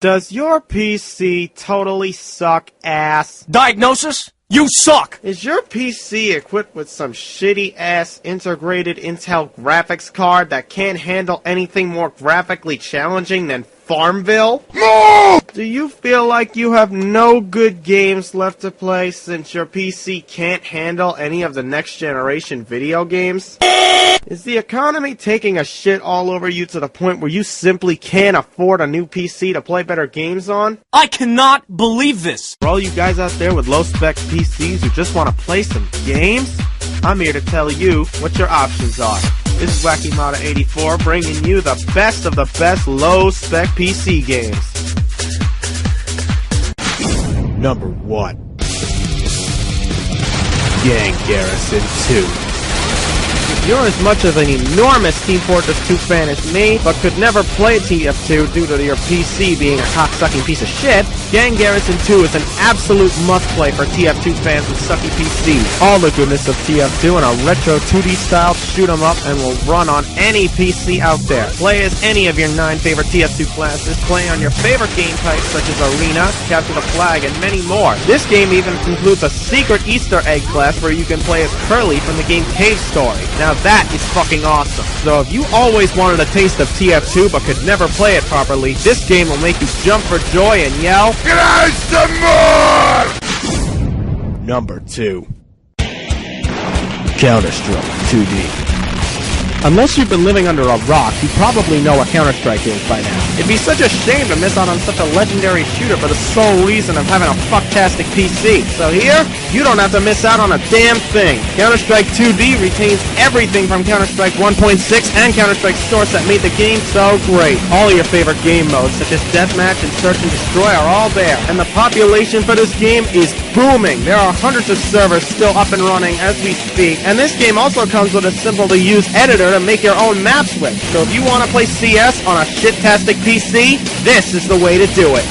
Does your PC totally suck ass? Diagnosis? You suck! Is your PC equipped with some shitty-ass integrated Intel graphics card that can't handle anything more graphically challenging than Farmville? No! Do you feel like you have no good games left to play since your PC can't handle any of the next-generation video games? Is the economy taking a shit all over you to the point where you simply can't afford a new PC to play better games on? I cannot believe this! For all you guys out there with low-spec PCs who just want to play some games, I'm here to tell you what your options are. This is Wacky Mata 84 bringing you the best of the best low-spec PC games. Number 1. Gang Garrison 2. If you're as much of an enormous Team Fortress 2 fan as me, but could never play TF2 due to your PC being a cock-sucking piece of shit, Gang Garrison 2 is an absolute must-play for TF2 fans with sucky PCs. All the goodness of TF2 in a retro 2D style shoot-em-up and will run on any PC out there. Play as any of your 9 favorite TF2 classes, play on your favorite game types such as Arena, Capture the Flag, and many more. This game even includes a secret Easter egg class where you can play as Curly from the game Cave Story. Now that is fucking awesome. So if you always wanted a taste of TF2 but could never play it properly, this game will make you jump for joy and yell, "Give us some more!" Number 2. Counter-Strike 2D. Unless you've been living under a rock, you probably know what Counter-Strike is by now. It'd be such a shame to miss out on such a legendary shooter for the sole reason of having a fucktastic PC. So here, you don't have to miss out on a damn thing. Counter-Strike 2D retains everything from Counter-Strike 1.6 and Counter-Strike Source that made the game so great. All your favorite game modes, such as Deathmatch and Search and Destroy, are all there. And the population for this game is booming. There are hundreds of servers still up and running as we speak. And this game also comes with a simple-to-use editor to make your own maps with. So if you want to play CS on a shit-tastic PC, this is the way to do it.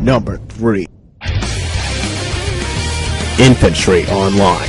Number 3. Infantry Online.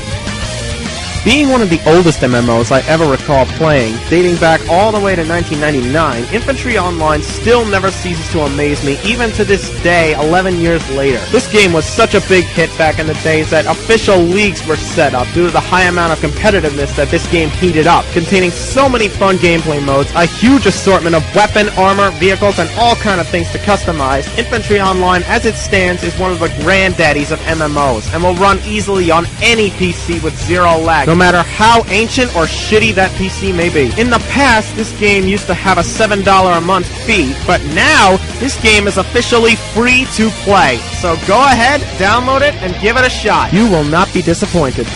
Being one of the oldest MMOs I ever recall playing, dating back all the way to 1999, Infantry Online still never ceases to amaze me, even to this day, 11 years later. This game was such a big hit back in the days that official leagues were set up due to the high amount of competitiveness that this game heated up, containing so many fun gameplay modes, a huge assortment of weapon, armor, vehicles, and all kind of things to customize. Infantry Online, as it stands, is one of the granddaddies of MMOs, and will run easily on any PC with zero lag, no matter how ancient or shitty that PC may be. In the past, this game used to have a $7 a month fee, but now, this game is officially free to play. So go ahead, download it, and give it a shot. You will not be disappointed.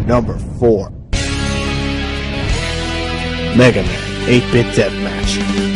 Number 4. Mega Man 8-Bit Deathmatch.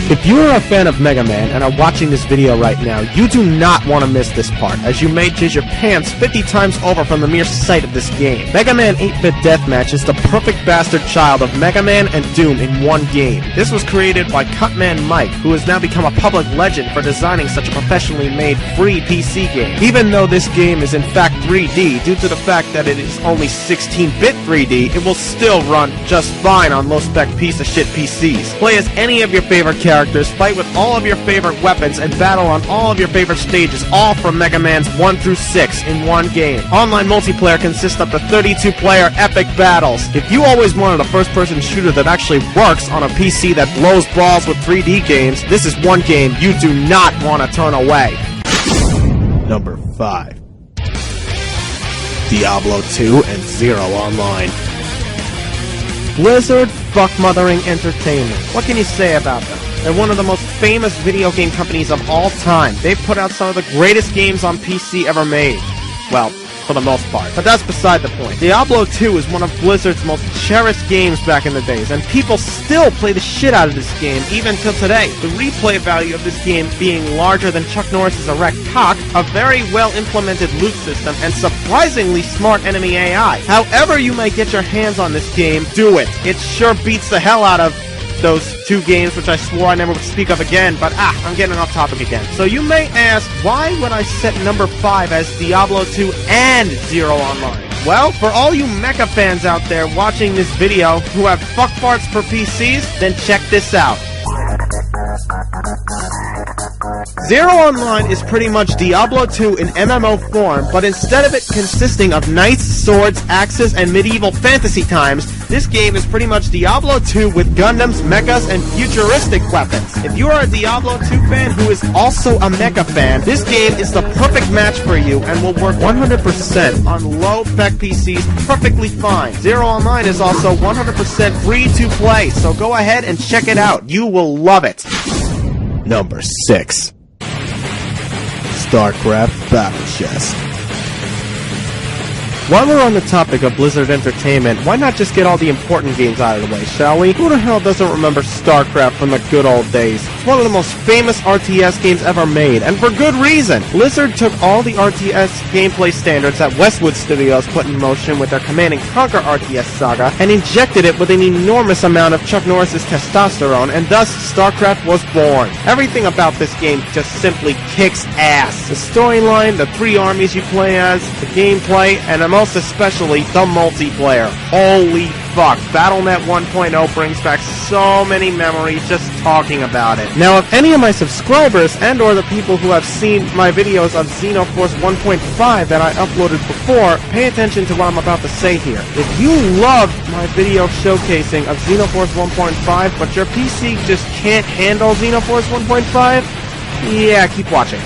If you are a fan of Mega Man and are watching this video right now, you do not want to miss this part, as you may jizz your pants 50 times over from the mere sight of this game. Mega Man 8-Bit Deathmatch is the perfect bastard child of Mega Man and Doom in one game. This was created by Cutman Mike, who has now become a public legend for designing such a professionally made free PC game. Even though this game is in fact 3D, due to the fact that it is only 16-bit 3D, it will still run just fine on low-spec piece-of-shit PCs. Play as any of your favorite characters, fight with all of your favorite weapons, and battle on all of your favorite stages, all from Mega Man's 1 through 6 in one game. Online multiplayer consists up to 32-player epic battles. If you always wanted a first-person shooter that actually works on a PC that blows balls with 3D games, this is one game you do not want to turn away. Number 5. Diablo 2 and Zero Online. Blizzard fuck-mothering entertainment. What can you say about them? They're one of the most famous video game companies of all time. They've put out some of the greatest games on PC ever made. Well, for the most part. But that's beside the point. Diablo 2 is one of Blizzard's most cherished games back in the days, and people still play the shit out of this game, even till today. The replay value of this game being larger than Chuck Norris's erect cock, a very well-implemented loot system, and surprisingly smart enemy AI. However you might get your hands on this game, do it. It sure beats the hell out of those 2 games which I swore I never would speak of again, but I'm getting off topic again. So you may ask, why would I set number 5 as Diablo 2 and Zero Online? Well, for all you mecha fans out there watching this video who have fuck farts for PCs, then check this out. Zero Online is pretty much Diablo 2 in MMO form, but instead of it consisting of knights, swords, axes, and medieval fantasy times, this game is pretty much Diablo 2 with Gundams, mechas, and futuristic weapons. If you are a Diablo 2 fan who is also a mecha fan, this game is the perfect match for you and will work 100% on low-spec PCs perfectly fine. Zero Online is also 100% free to play, so go ahead and check it out. You will love it. Number 6. StarCraft Battle Chest. While we're on the topic of Blizzard Entertainment, why not just get all the important games out of the way, shall we? Who the hell doesn't remember StarCraft from the good old days? It's one of the most famous RTS games ever made, and for good reason. Blizzard took all the RTS gameplay standards that Westwood Studios put in motion with their Command & Conquer RTS saga, and injected it with an enormous amount of Chuck Norris's testosterone, and thus StarCraft was born. Everything about this game just simply kicks ass. The storyline, the 3 armies you play as, the gameplay, and most especially the multiplayer. Holy fuck, Battle.net 1.0 brings back so many memories just talking about it. Now, if any of my subscribers and or the people who have seen my videos of Xenoforce 1.5 that I uploaded before, pay attention to what I'm about to say here. If you loved my video showcasing of Xenoforce 1.5, but your PC just can't handle Xenoforce 1.5, yeah, keep watching.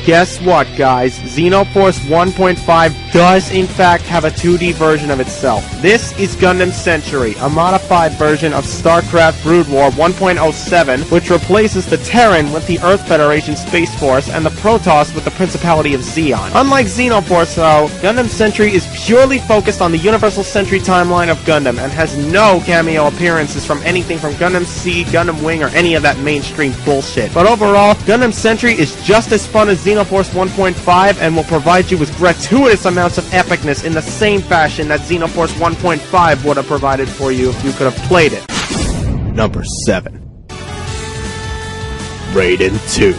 Guess what, guys? Xenoforce 1.5 does in fact have a 2D version of itself. This is Gundam Century, a modified version of StarCraft Brood War 1.07, which replaces the Terran with the Earth Federation Space Force and the Protoss with the Principality of Zeon. Unlike Xenoforce, though, Gundam Century is purely focused on the Universal Century timeline of Gundam and has no cameo appearances from anything from Gundam Seed, Gundam Wing, or any of that mainstream bullshit. But overall, Gundam Century is just as fun as Xenoforce 1.5 and will provide you with gratuitous amounts of epicness in the same fashion that Xenoforce 1.5 would have provided for you if you could have played it. Number 7. Raiden 2.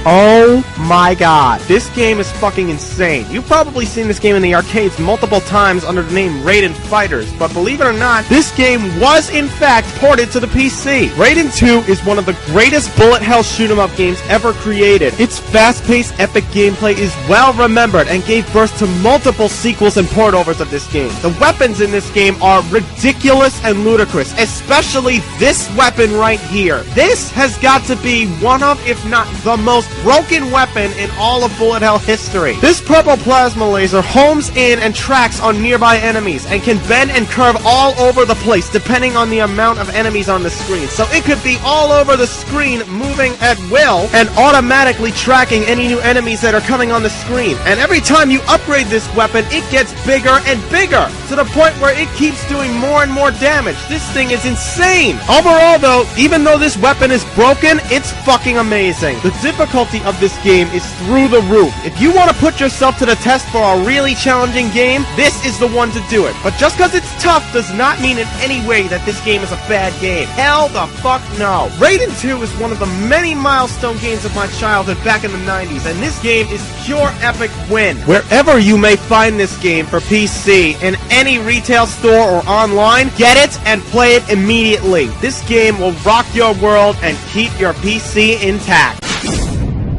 Oh my god, this game is fucking insane. You've probably seen this game in the arcades multiple times under the name Raiden Fighters, but believe it or not, this game was in fact ported to the PC. Raiden 2 is one of the greatest bullet hell shoot-'em-up games ever created. Its fast-paced, epic gameplay is well remembered and gave birth to multiple sequels and port-overs of this game. The weapons in this game are ridiculous and ludicrous, especially this weapon right here. This has got to be one of, if not the most broken weapon in all of bullet hell history. This purple plasma laser homes in and tracks on nearby enemies and can bend and curve all over the place depending on the amount of enemies on the screen. So it could be all over the screen moving at will and automatically tracking any new enemies that are coming on the screen. And every time you upgrade this weapon, it gets bigger and bigger to the point where it keeps doing more and more damage. This thing is insane. Overall though, even though this weapon is broken, it's fucking amazing. The difficulty of this game is through the roof. If you want to put yourself to the test for a really challenging game, this is the one to do it. But just because it's tough does not mean in any way that this game is a bad game. Hell the fuck no. Raiden 2 is one of the many milestone games of my childhood back in the 90s, and this game is pure epic win. Wherever you may find this game for PC, in any retail store or online, get it and play it immediately. This game will rock your world and keep your PC intact.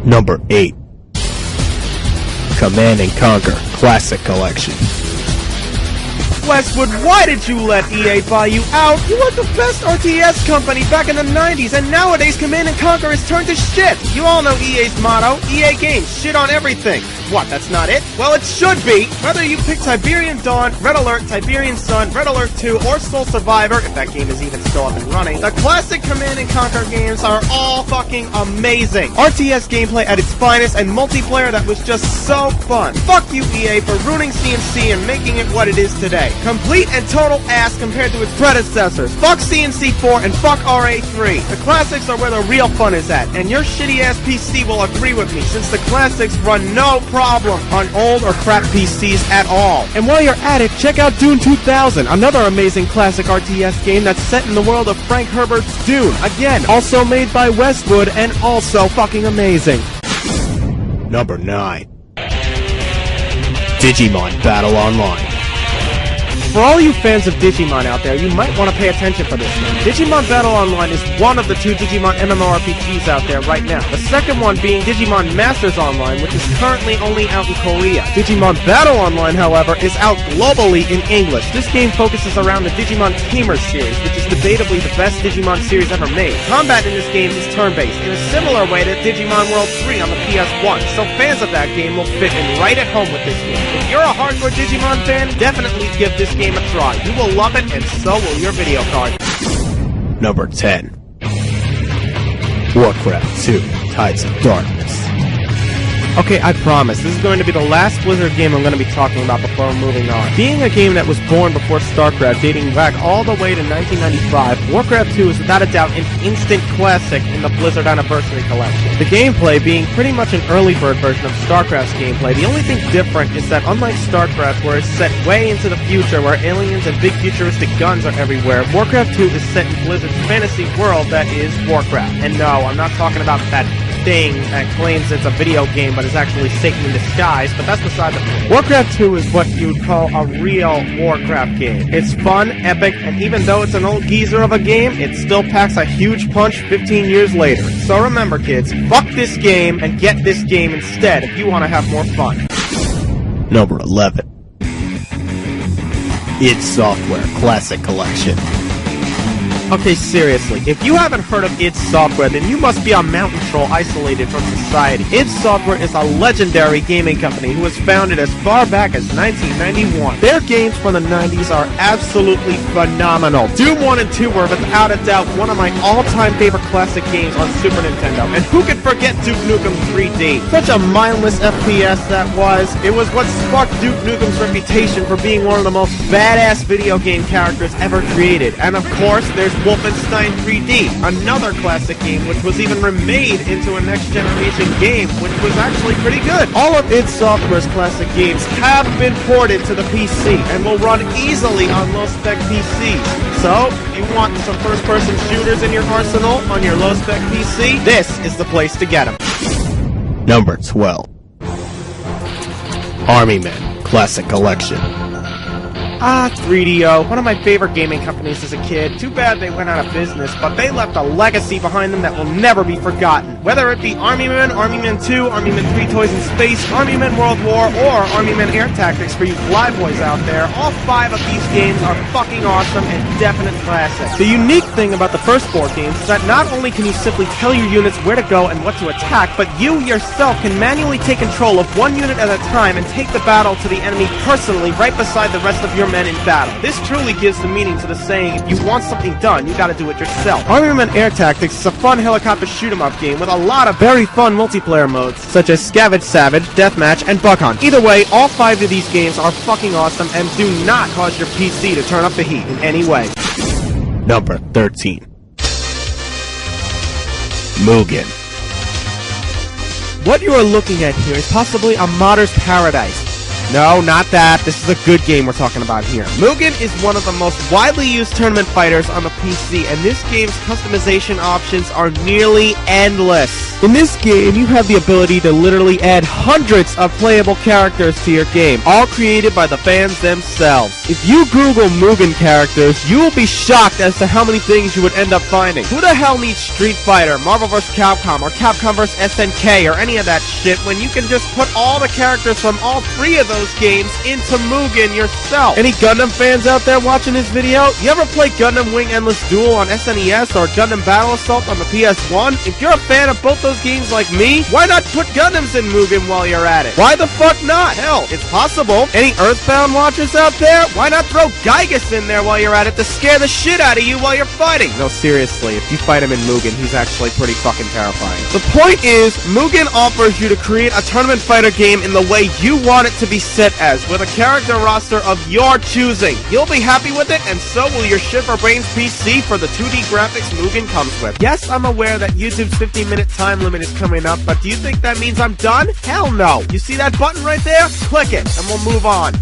Number 8. Command & Conquer Classic Collection. Westwood, why did you let EA buy you out? You were the best RTS company back in the 90s, and nowadays Command & Conquer has turned to shit. You all know EA's motto, EA Games, shit on everything. What, that's not it? Well, it should be. Whether you pick Tiberian Dawn, Red Alert, Tiberian Sun, Red Alert 2, or Soul Survivor, if that game is even still up and running, the classic Command & Conquer games are all fucking amazing. RTS gameplay at its finest and multiplayer that was just so fun. Fuck you, EA, for ruining CNC and making it what it is today. Complete and total ass compared to its predecessors. Fuck CNC 4 and fuck RA3. The classics are where the real fun is at, and your shitty ass PC will agree with me, since the classics run no problem on old or crap PCs at all. And while you're at it, check out Dune 2000, another amazing classic RTS game that's set in the world of Frank Herbert's Dune. Again, also made by Westwood and also fucking amazing. Number 9. Digimon Battle Online. for all you fans of Digimon out there, you might want to pay attention for this one. Digimon Battle Online is one of the two Digimon MMORPGs out there right now. The second one being Digimon Masters Online, which is currently only out in Korea. Digimon Battle Online, however, is out globally in English. This game focuses around the Digimon Tamers series, which is debatably the best Digimon series ever made. Combat in this game is turn-based, in a similar way to Digimon World 3 on the PS1, so fans of that game will fit in right at home with this game. If you're a hardcore Digimon fan, definitely give this game a try. You will love it, and so will your video card. Number 10. Warcraft 2, Tides of Darkness. Okay, I promise, this is going to be the last Blizzard game I'm going to be talking about before moving on. Being a game that was born before StarCraft, dating back all the way to 1995, Warcraft 2 is without a doubt an instant classic in the Blizzard Anniversary Collection. The gameplay being pretty much an early bird version of StarCraft's gameplay, the only thing different is that unlike StarCraft, where it's set way into the future, where aliens and big futuristic guns are everywhere, Warcraft 2 is set in Blizzard's fantasy world that is Warcraft. And no, I'm not talking about that thing that claims it's a video game but is actually Satan in disguise, but that's beside the point. Warcraft 2 is what you would call a real Warcraft game. It's fun, epic, and even though it's an old geezer of a game, it still packs a huge punch 15 years later. So remember, kids, fuck this game and get this game instead if you want to have more fun. Number 11. id Software Classic Collection. Okay, seriously, if you haven't heard of id Software, then you must be a mountain troll isolated from society. id Software is a legendary gaming company who was founded as far back as 1991. Their games from the 90s are absolutely phenomenal. Doom 1 and 2 were without a doubt one of my all-time favorite classic games on Super Nintendo. And who could forget Duke Nukem 3D? Such a mindless FPS that was. It was what sparked Duke Nukem's reputation for being one of the most badass video game characters ever created. And of course, there's Wolfenstein 3D, another classic game which was even remade into a next-generation game, which was actually pretty good. All of id Software's classic games have been ported to the PC and will run easily on low-spec PCs. So, if you want some first-person shooters in your arsenal on your low-spec PC, this is the place to get them. Number 12. Army Men Classic Collection. 3DO, one of my favorite gaming companies as a kid. Too bad they went out of business, but they left a legacy behind them that will never be forgotten. Whether it be Army Men, Army Men 2, Army Men 3 Toys in Space, Army Men World War, or Army Men Air Tactics for you fly boys out there, all 5 of these games are fucking awesome and definite classics. The unique thing about the first 4 games is that not only can you simply tell your units where to go and what to attack, but you yourself can manually take control of one unit at a time and take the battle to the enemy personally right beside the rest of your men in battle. This truly gives the meaning to the saying, if you want something done, you gotta do it yourself. Army Men Air Tactics is a fun helicopter shoot-'em-up game with a lot of very fun multiplayer modes, such as Scavenge Savage, Deathmatch, and Bug Hunt. Either way, all 5 of these games are fucking awesome and do not cause your PC to turn up the heat in any way. Number 13. Mugen. What you are looking at here is possibly a modder's paradise. No, not that. This is a good game we're talking about here. Mugen is one of the most widely used tournament fighters on the PC, and this game's customization options are nearly endless. In this game, you have the ability to literally add hundreds of playable characters to your game, all created by the fans themselves. If you Google Mugen characters, you will be shocked as to how many things you would end up finding. Who the hell needs Street Fighter, Marvel vs. Capcom, or Capcom vs. SNK, or any of that shit when you can just put all the characters from all 3 of those games into Mugen yourself? Any Gundam fans out there watching this video? You ever play Gundam Wing Endless Duel on SNES or Gundam Battle Assault on the PS1? If you're a fan of both those games like me, why not put Gundams in Mugen while you're at it? Why the fuck not? Hell, it's possible. Any Earthbound watchers out there? Why not throw Gygus in there while you're at it to scare the shit out of you while you're fighting? No, seriously, if you fight him in Mugen, he's actually pretty fucking terrifying. The point is, Mugen offers you to create a tournament fighter game in the way you want it to be set as, with a character roster of your choosing. You'll be happy with it, and so will your Shiver-Brains PC for the 2D graphics Mugen comes with. Yes, I'm aware that YouTube's 15-minute time limit is coming up, but do you think that means I'm done? Hell no. You see that button right there? Click it, and we'll move on.